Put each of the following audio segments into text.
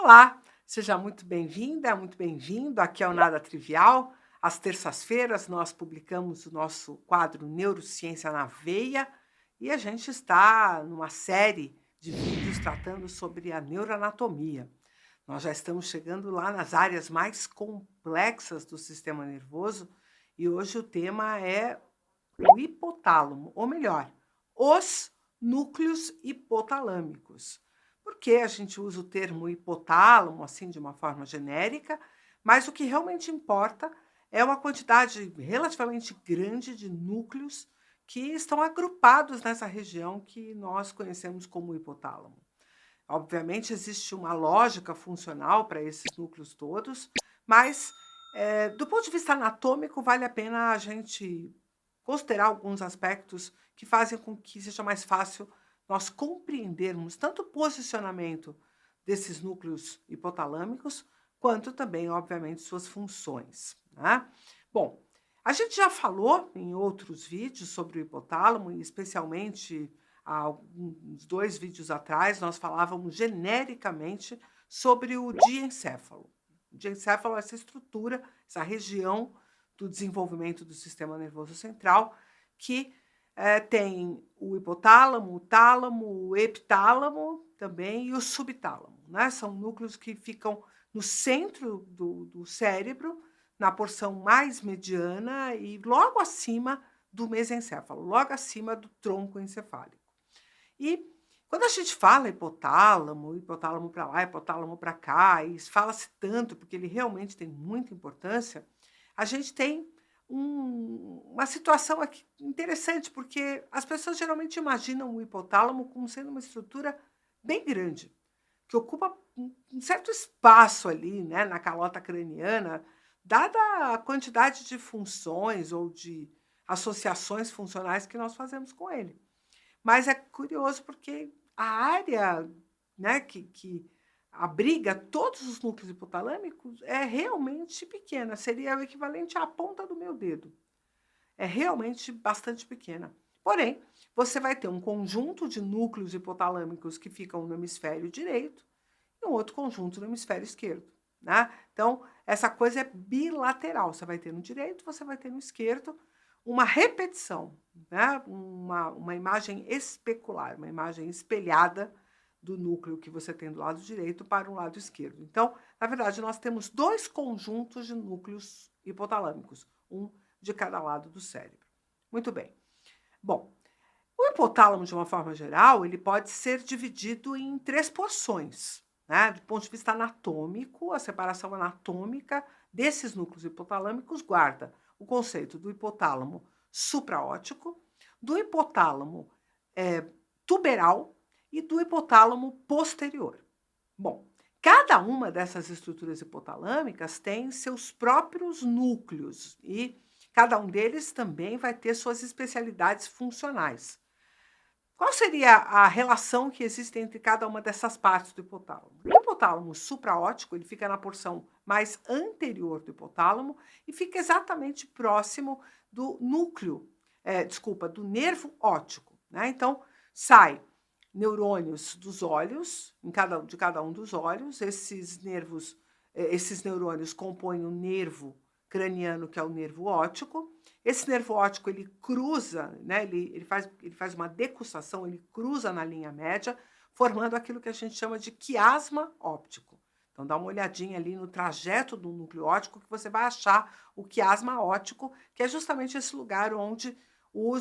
Olá, seja muito bem-vinda, muito bem-vindo. Aqui é o Nada Trivial. Às terças-feiras nós publicamos o nosso quadro Neurociência na Veia e a gente está numa série de vídeos tratando sobre a neuroanatomia. Nós já estamos chegando lá nas áreas mais complexas do sistema nervoso e hoje o tema é o hipotálamo, ou melhor, os núcleos hipotalâmicos. Por que a gente usa o termo hipotálamo, assim, de uma forma genérica, mas o que realmente importa é uma quantidade relativamente grande de núcleos que estão agrupados nessa região que nós conhecemos como hipotálamo. Obviamente, existe uma lógica funcional para esses núcleos todos, mas, do ponto de vista anatômico, vale a pena a gente considerar alguns aspectos que fazem com que seja mais fácil nós compreendermos tanto o posicionamento desses núcleos hipotalâmicos, quanto também, obviamente, suas funções, né? Bom, a gente já falou em outros vídeos sobre o hipotálamo, e especialmente há uns 2 vídeos atrás, nós falávamos genericamente sobre o diencéfalo. O diencéfalo é essa estrutura, essa região do desenvolvimento do sistema nervoso central, que tem o hipotálamo, o tálamo, o epitálamo também e o subtálamo, né? São núcleos que ficam no centro do cérebro, na porção mais mediana e logo acima do mesencéfalo, logo acima do tronco encefálico. E quando a gente fala hipotálamo para lá, hipotálamo para cá, e fala-se tanto, porque ele realmente tem muita importância, a gente tem uma situação aqui interessante, porque as pessoas geralmente imaginam o hipotálamo como sendo uma estrutura bem grande, que ocupa um certo espaço ali, né, na calota craniana, dada a quantidade de funções ou de associações funcionais que nós fazemos com ele. Mas é curioso porque a área, né, que abriga todos os núcleos hipotalâmicos é realmente pequena, seria o equivalente à ponta do meu dedo. É realmente bastante pequena. Porém, você vai ter um conjunto de núcleos hipotalâmicos que ficam no hemisfério direito e um outro conjunto no hemisfério esquerdo, né? Então, essa coisa é bilateral. Você vai ter no direito, você vai ter no esquerdo uma repetição, né? Uma imagem especular, uma imagem espelhada do núcleo que você tem do lado direito para o lado esquerdo. Então, na verdade, nós temos 2 conjuntos de núcleos hipotalâmicos, um de cada lado do cérebro. Muito bem. Bom, o hipotálamo, de uma forma geral, ele pode ser dividido em 3 porções, né? Do ponto de vista anatômico, a separação anatômica desses núcleos hipotalâmicos guarda o conceito do hipotálamo supraóptico, do hipotálamo tuberal e do hipotálamo posterior. Bom, cada uma dessas estruturas hipotalâmicas tem seus próprios núcleos e cada um deles também vai ter suas especialidades funcionais. Qual seria a relação que existe entre cada uma dessas partes do hipotálamo? O hipotálamo supraóptico, ele fica na porção mais anterior do hipotálamo e fica exatamente próximo do núcleo, do nervo óptico, né? Então, sai neurônios dos olhos, de cada um dos olhos, esses neurônios compõem o nervo craniano, que é o nervo óptico. Esse nervo óptico, ele cruza, né, ele faz uma decussação, ele cruza na linha média, formando aquilo que a gente chama de quiasma óptico. Então, dá uma olhadinha ali no trajeto do núcleo óptico que você vai achar o quiasma óptico, que é justamente esse lugar onde o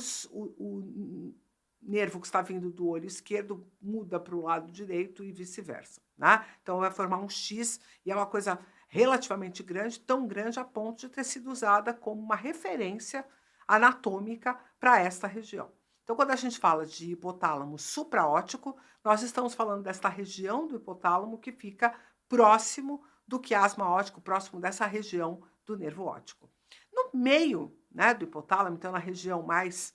nervo que está vindo do olho esquerdo muda para o lado direito e vice-versa, né? Então, vai formar um X e é uma coisa relativamente grande, tão grande a ponto de ter sido usada como uma referência anatômica para esta região. Então, quando a gente fala de hipotálamo supraóptico, nós estamos falando desta região do hipotálamo que fica próximo do quiasma óptico, próximo dessa região do nervo óptico. No meio, né, do hipotálamo, então na região mais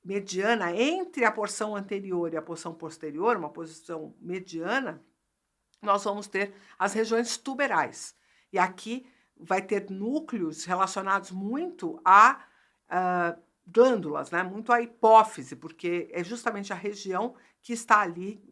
mediana, entre a porção anterior e a porção posterior, uma posição mediana, nós vamos ter as regiões tuberais. E aqui vai ter núcleos relacionados muito a glândulas, né? Muito à hipófise, porque é justamente a região que está ali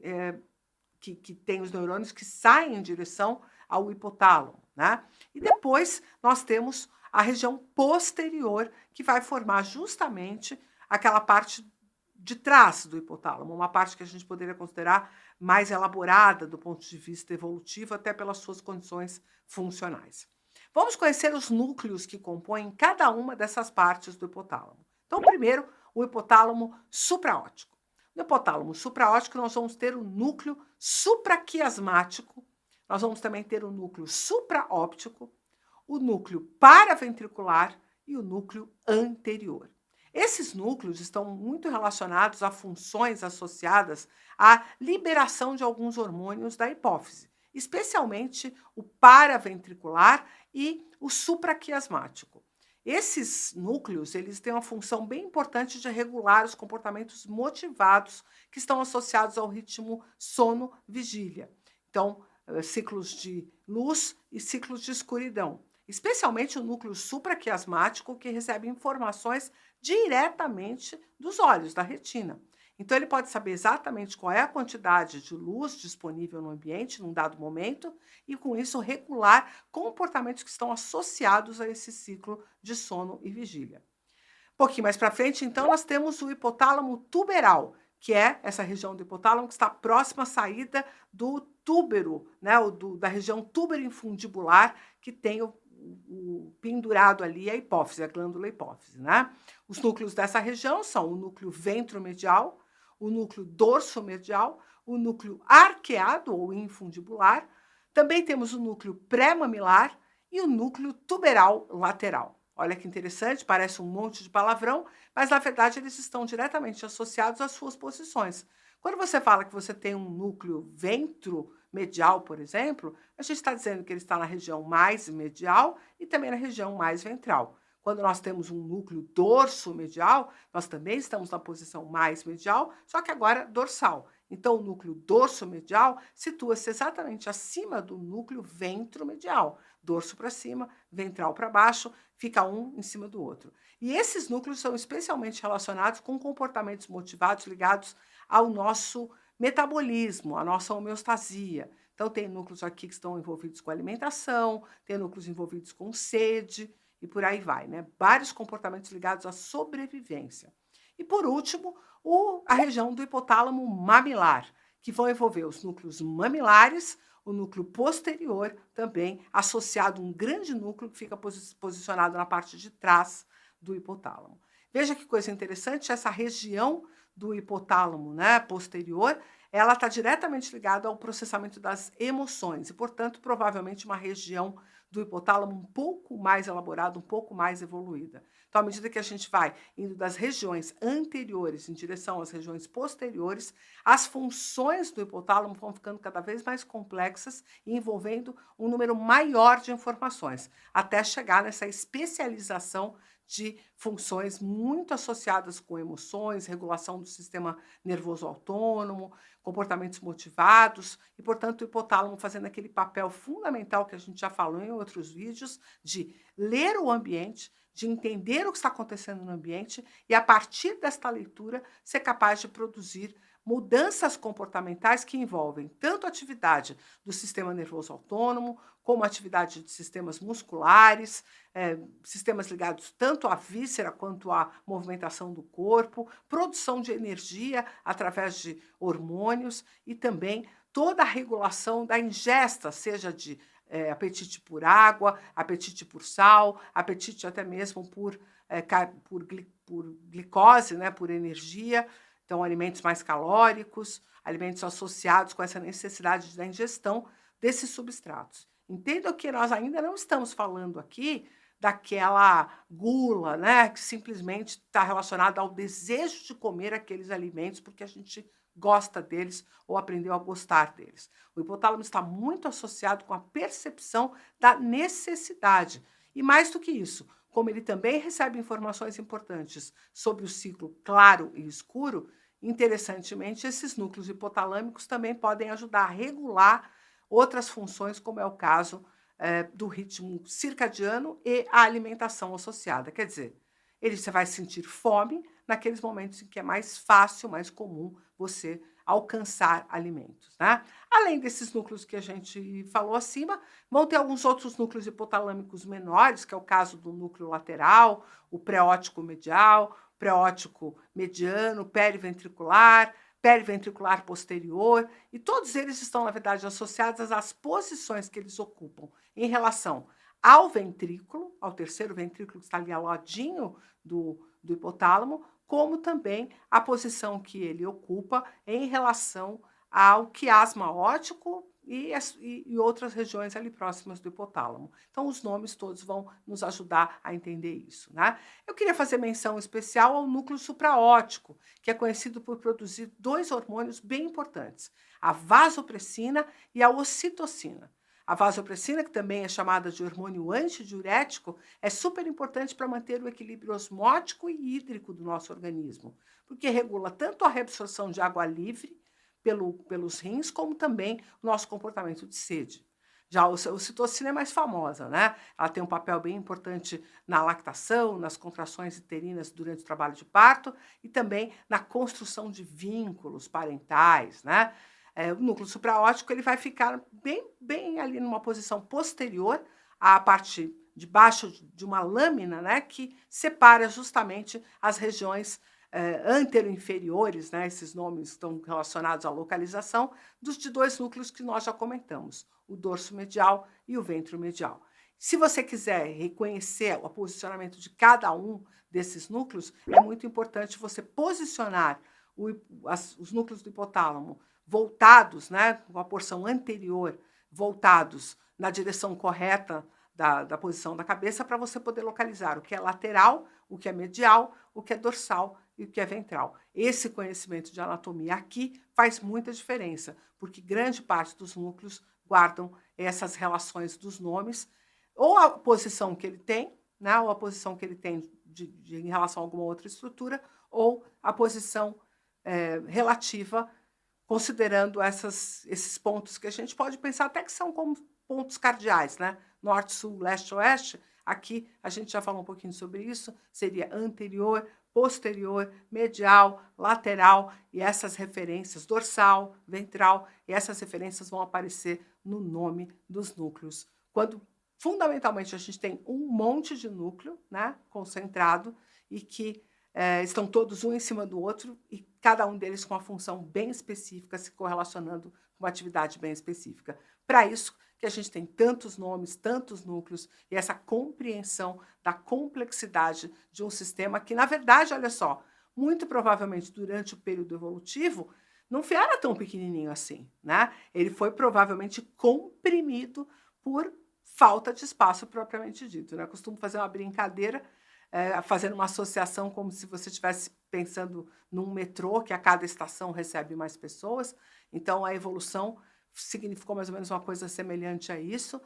que tem os neurônios que saem em direção ao hipotálamo, né? E depois nós temos a região posterior, que vai formar justamente aquela parte de trás do hipotálamo, uma parte que a gente poderia considerar mais elaborada do ponto de vista evolutivo, até pelas suas condições funcionais. Vamos conhecer os núcleos que compõem cada uma dessas partes do hipotálamo. Então, primeiro, o hipotálamo supraóptico. No hipotálamo supraóptico, nós vamos ter o núcleo supraquiasmático, nós vamos também ter o núcleo supraóptico, o núcleo paraventricular e o núcleo anterior. Esses núcleos estão muito relacionados a funções associadas à liberação de alguns hormônios da hipófise, especialmente o paraventricular e o supraquiasmático. Esses núcleos, eles têm uma função bem importante de regular os comportamentos motivados que estão associados ao ritmo sono-vigília. Então, ciclos de luz e ciclos de escuridão, especialmente o núcleo supraquiasmático, que recebe informações diretamente dos olhos, da retina. Então, ele pode saber exatamente qual é a quantidade de luz disponível no ambiente num dado momento e, com isso, regular comportamentos que estão associados a esse ciclo de sono e vigília. Um pouquinho mais para frente, então, nós temos o hipotálamo tuberal, que é essa região do hipotálamo que está próxima à saída do túbero, né, da região túbero-infundibular, que tem o pendurado ali a hipófise, a glândula hipófise, né? Os núcleos dessa região são o núcleo ventromedial, o núcleo dorsomedial, o núcleo arqueado ou infundibular. Também temos o núcleo pré-mamilar e o núcleo tuberal lateral. Olha que interessante, parece um monte de palavrão, mas na verdade eles estão diretamente associados às suas posições. Quando você fala que você tem um núcleo ventromedial, por exemplo, a gente está dizendo que ele está na região mais medial e também na região mais ventral. Quando nós temos um núcleo dorsomedial, nós também estamos na posição mais medial, só que agora dorsal. Então, o núcleo dorsomedial situa-se exatamente acima do núcleo ventromedial. Dorso para cima, ventral para baixo, fica um em cima do outro. E esses núcleos são especialmente relacionados com comportamentos motivados ligados ao nosso metabolismo, à nossa homeostasia. Então, tem núcleos aqui que estão envolvidos com alimentação, tem núcleos envolvidos com sede, e por aí vai, né? Vários comportamentos ligados à sobrevivência. E por último, a região do hipotálamo mamilar, que vão envolver os núcleos mamilares, o núcleo posterior também associado a um grande núcleo que fica posicionado na parte de trás do hipotálamo. Veja que coisa interessante, essa região do hipotálamo, né, posterior, ela está diretamente ligada ao processamento das emoções e, portanto, provavelmente uma região do hipotálamo um pouco mais elaborada, um pouco mais evoluída. Então, à medida que a gente vai indo das regiões anteriores em direção às regiões posteriores, as funções do hipotálamo vão ficando cada vez mais complexas e envolvendo um número maior de informações, até chegar nessa especialização de funções muito associadas com emoções, regulação do sistema nervoso autônomo, comportamentos motivados e, portanto, o hipotálamo fazendo aquele papel fundamental que a gente já falou em outros vídeos de ler o ambiente, de entender o que está acontecendo no ambiente e, a partir desta leitura, ser capaz de produzir mudanças comportamentais que envolvem tanto a atividade do sistema nervoso autônomo, como a atividade de sistemas musculares, sistemas ligados tanto à víscera quanto à movimentação do corpo, produção de energia através de hormônios e também toda a regulação da ingesta, seja de apetite por água, apetite por sal, apetite até mesmo por glicose, né, por energia. Então, alimentos mais calóricos, alimentos associados com essa necessidade da ingestão desses substratos. Entendam que nós ainda não estamos falando aqui daquela gula, né, que simplesmente está relacionada ao desejo de comer aqueles alimentos porque a gente gosta deles ou aprendeu a gostar deles. O hipotálamo está muito associado com a percepção da necessidade. E mais do que isso, como ele também recebe informações importantes sobre o ciclo claro e escuro, interessantemente, esses núcleos hipotalâmicos também podem ajudar a regular outras funções, como é o caso do ritmo circadiano e a alimentação associada. Quer dizer, você vai sentir fome naqueles momentos em que é mais fácil, mais comum você alcançar alimentos, né? Além desses núcleos que a gente falou acima, vão ter alguns outros núcleos hipotalâmicos menores, que é o caso do núcleo lateral, o preótico medial, preótico mediano, periventricular, periventricular posterior, e todos eles estão, na verdade, associados às posições que eles ocupam em relação ao ventrículo, ao terceiro ventrículo que está ali ao ladinho do hipotálamo, como também a posição que ele ocupa em relação ao quiasma óptico e outras regiões ali próximas do hipotálamo. Então, os nomes todos vão nos ajudar a entender isso, né? Eu queria fazer menção especial ao núcleo supraóptico, que é conhecido por produzir dois hormônios bem importantes, a vasopressina e a ocitocina. A vasopressina, que também é chamada de hormônio antidiurético, é super importante para manter o equilíbrio osmótico e hídrico do nosso organismo, porque regula tanto a reabsorção de água livre pelos rins, como também o nosso comportamento de sede. Já a ocitocina é mais famosa, né? Ela tem um papel bem importante na lactação, nas contrações uterinas durante o trabalho de parto e também na construção de vínculos parentais, né? O núcleo supraóptico ele vai ficar bem ali numa posição posterior à parte de baixo de uma lâmina, né, que separa justamente as regiões antero-inferiores, né, esses nomes estão relacionados à localização, de dois núcleos que nós já comentamos, o dorso medial e o ventro medial. Se você quiser reconhecer o posicionamento de cada um desses núcleos, é muito importante você posicionar os núcleos do hipotálamo voltados, né, com a porção anterior, voltados na direção correta da posição da cabeça, para você poder localizar o que é lateral, o que é medial, o que é dorsal e o que é ventral. Esse conhecimento de anatomia aqui faz muita diferença, porque grande parte dos núcleos guardam essas relações dos nomes, ou a posição que ele tem, né, ou a posição que ele tem em relação a alguma outra estrutura, ou a posição relativa, considerando esses pontos que a gente pode pensar até que são como pontos cardeais, né? Norte, sul, leste, oeste. Aqui a gente já falou um pouquinho sobre isso. Seria anterior, posterior, medial, lateral e essas referências, dorsal, ventral, e essas referências vão aparecer no nome dos núcleos. Quando, fundamentalmente, a gente tem um monte de núcleo, né, concentrado e que estão todos um em cima do outro e cada um deles com uma função bem específica, se correlacionando com uma atividade bem específica. Para isso que a gente tem tantos nomes, tantos núcleos e essa compreensão da complexidade de um sistema que, na verdade, olha só, muito provavelmente durante o período evolutivo, não era tão pequenininho assim, né? Ele foi provavelmente comprimido por falta de espaço propriamente dito, né? Eu costumo fazer uma brincadeira fazendo uma associação como se você estivesse pensando num metrô, que a cada estação recebe mais pessoas. Então, a evolução significou mais ou menos uma coisa semelhante a isso.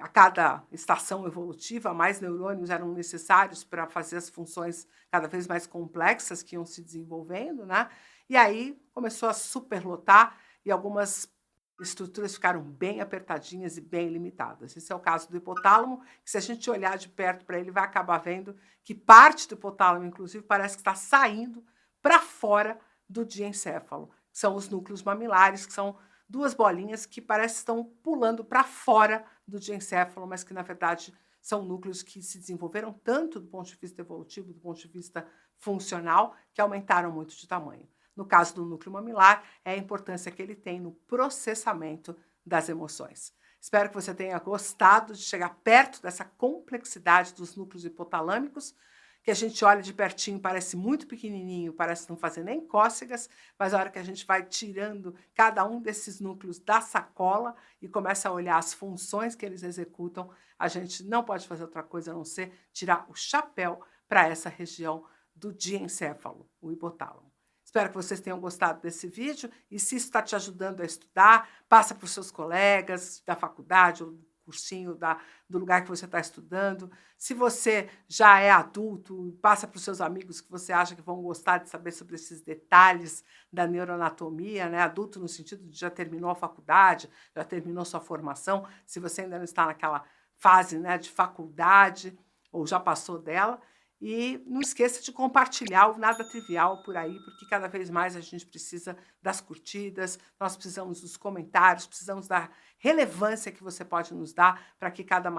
A cada estação evolutiva, mais neurônios eram necessários para fazer as funções cada vez mais complexas que iam se desenvolvendo, né? E aí começou a superlotar e algumas estruturas ficaram bem apertadinhas e bem limitadas. Esse é o caso do hipotálamo, que se a gente olhar de perto para ele, vai acabar vendo que parte do hipotálamo, inclusive, parece que está saindo para fora do diencéfalo, que são os núcleos mamilares, que são duas bolinhas que parecem que estão pulando para fora do diencéfalo, mas que, na verdade, são núcleos que se desenvolveram tanto do ponto de vista evolutivo, do ponto de vista funcional, que aumentaram muito de tamanho. No caso do núcleo mamilar, é a importância que ele tem no processamento das emoções. Espero que você tenha gostado de chegar perto dessa complexidade dos núcleos hipotalâmicos, que a gente olha de pertinho, parece muito pequenininho, parece não fazer nem cócegas, mas a hora que a gente vai tirando cada um desses núcleos da sacola e começa a olhar as funções que eles executam, a gente não pode fazer outra coisa a não ser tirar o chapéu para essa região do diencéfalo, o hipotálamo. Espero que vocês tenham gostado desse vídeo e se isso está te ajudando a estudar, passa para os seus colegas da faculdade ou do cursinho do lugar que você está estudando. Se você já é adulto, passa para os seus amigos que você acha que vão gostar de saber sobre esses detalhes da neuroanatomia, né? Adulto no sentido de já terminou a faculdade, já terminou sua formação, se você ainda não está naquela fase, né, de faculdade ou já passou dela. E não esqueça de compartilhar o Nada Trivial por aí, porque cada vez mais a gente precisa das curtidas, nós precisamos dos comentários, precisamos da relevância que você pode nos dar para que cada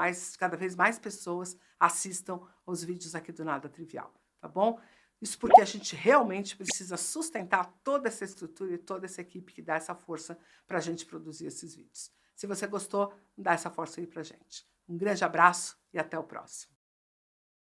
vez mais pessoas assistam os vídeos aqui do Nada Trivial, tá bom? Isso porque a gente realmente precisa sustentar toda essa estrutura e toda essa equipe que dá essa força para a gente produzir esses vídeos. Se você gostou, dá essa força aí para a gente. Um grande abraço e até o próximo.